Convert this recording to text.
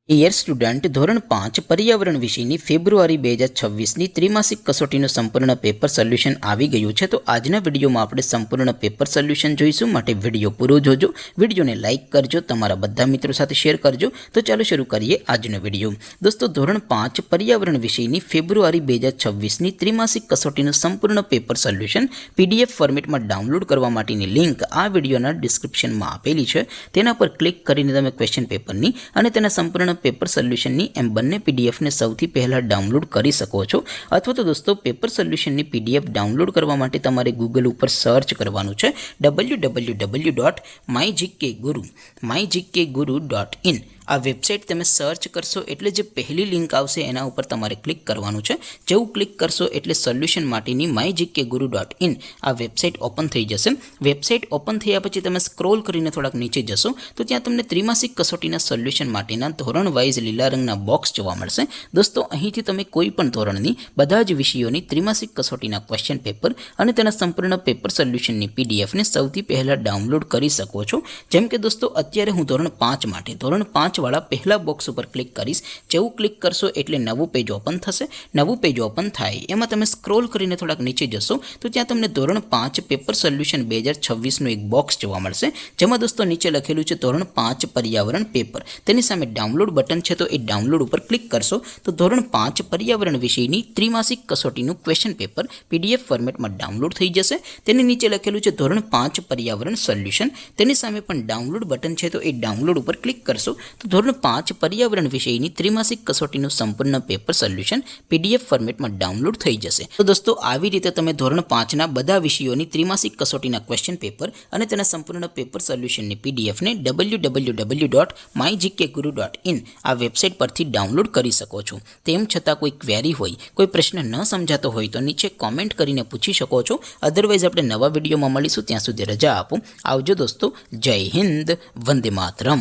Dear student, ધોરણ 5 પર્યાવરણ વિષયની ફેબ્રુઆરી 2026ની ત્રિમાસિક કસોટીનું સંપૂર્ણ પેપર સોલ્યુશન આવી ગયું છે. તો આજના વિડીયોમાં આપણે સંપૂર્ણ પેપર સોલ્યુશન જોઈશું, માટે વિડીયો પૂરો જોજો. વિડીયોને લાઇક કરજો, તમારા બધા મિત્રો સાથે શેર કરજો. તો ચાલો શરૂ કરીએ આજનો વિડીયો. દોસ્તો, ધોરણ 5 પર્યાવરણ વિષયની ફેબ્રુઆરી 2026ની ત્રિમાસિક કસોટીનું સંપૂર્ણ પેપર સોલ્યુશન PDF ફોર્મેટમાં ડાઉનલોડ કરવા માટેની લિંક આ વિડીયોના ડિસ્ક્રિપ્શનમાં આપેલી છે. તેના પર ક્લિક કરીને તમે ક્વેશ્ચન પેપરની અને તેના સંપૂર્ણ પેપર સોલ્યુશનની એમ બંને પીડીએફને સૌથી પહેલાં ડાઉનલોડ કરી શકો છો. અથવા તો દોસ્તો, પેપર સોલ્યુશનની PDF ડાઉનલોડ કરવા માટે તમારે ગૂગલ ઉપર સર્ચ કરવાનું છે www.mygkguru.in. આ વેબસાઇટ તમે સર્ચ કરશો એટલે જે પહેલી લિંક આવશે એના ઉપર તમારે ક્લિક કરવાનું છે. જેવું ક્લિક કરશો એટલે સોલ્યુશન માટેની mygkguru.in આ વેબસાઇટ ઓપન થઈ જશે. વેબસાઇટ ઓપન થયા પછી તમે સ્ક્રોલ કરીને થોડાક નીચે જશો તો ત્યાં તમને ત્રિમાસિક કસોટીના સોલ્યુશન માટેના ધોરણ વાઇઝ લીલા રંગના બોક્સ જોવા મળશે. દોસ્તો, અહીંથી તમે કોઈ પણ ધોરણની બધા જ વિષયોની ત્રિમાસિક કસોટીના ક્વેશ્ચન પેપર અને તેના સંપૂર્ણ પેપર સોલ્યુશનની PDFને સૌથી પહેલાં ડાઉનલોડ કરી શકો છો. જેમ કે દોસ્તો, અત્યારે હું ધોરણ 5 માટે ધોરણ 5 વાળા પહેલા બોક્સ ઉપર ક્લિક કરીશ. જેવું ક્લિક કરશો એટલે નવું પેજ ઓપન થશે. નવું પેજ ઓપન થાય એમાં તમે સ્ક્રોલ કરીને થોડાક નીચે જશો તો ત્યાં તમને ધોરણ 5 પેપર સોલ્યુશન 2026નું એક બોક્સ જોવા મળશે. જેમાં દોસ્તો નીચે લખેલું છે ધોરણ 5 પર્યાવરણ પેપર. તેની સામે ડાઉનલોડ બટન છે, તો એ ડાઉનલોડ ઉપર ક્લિક કરશો તો ધોરણ 5 પર્યાવરણ વિષયની ત્રિમાસિક કસોટીનું ક્વેશ્ચન પેપર PDF ફોર્મેટમાં ડાઉનલોડ થઈ જશે. તેની નીચે લખેલું છે ધોરણ 5 પર્યાવરણ સોલ્યુશન. તેની સામે પણ ડાઉનલોડ બટન છે, તો એ ડાઉનલોડ ઉપર ક્લિક કરશો તો ધોરણ 5 પર્યાવરણ વિષયની ત્રિમાસિક કસોટીનું સંપૂર્ણ પેપર સોલ્યુશન PDF ફોર્મેટમાં ડાઉનલોડ થઈ જશે. તો દોસ્તો, આવી રીતે તમે ધોરણ 5ના બધા વિષયોની ત્રિમાસિક કસોટીના ક્વેશ્ચન પેપર અને તેના સંપૂર્ણ પેપર સોલ્યુશનની PDFને www.mygkguru.in આ વેબસાઇટ પરથી ડાઉનલોડ કરી શકો છો. તેમ છતાં કોઈ ક્વેરી હોય, કોઈ પ્રશ્ન ન સમજાતો હોય તો નીચે કોમેન્ટ કરીને પૂછી શકો છો. અધરવાઇઝ આપણે નવા વિડીયોમાં મળીશું. ત્યાં સુધી રજા આપો. આવજો દોસ્તો. જય હિન્દ. વંદે માતરમ.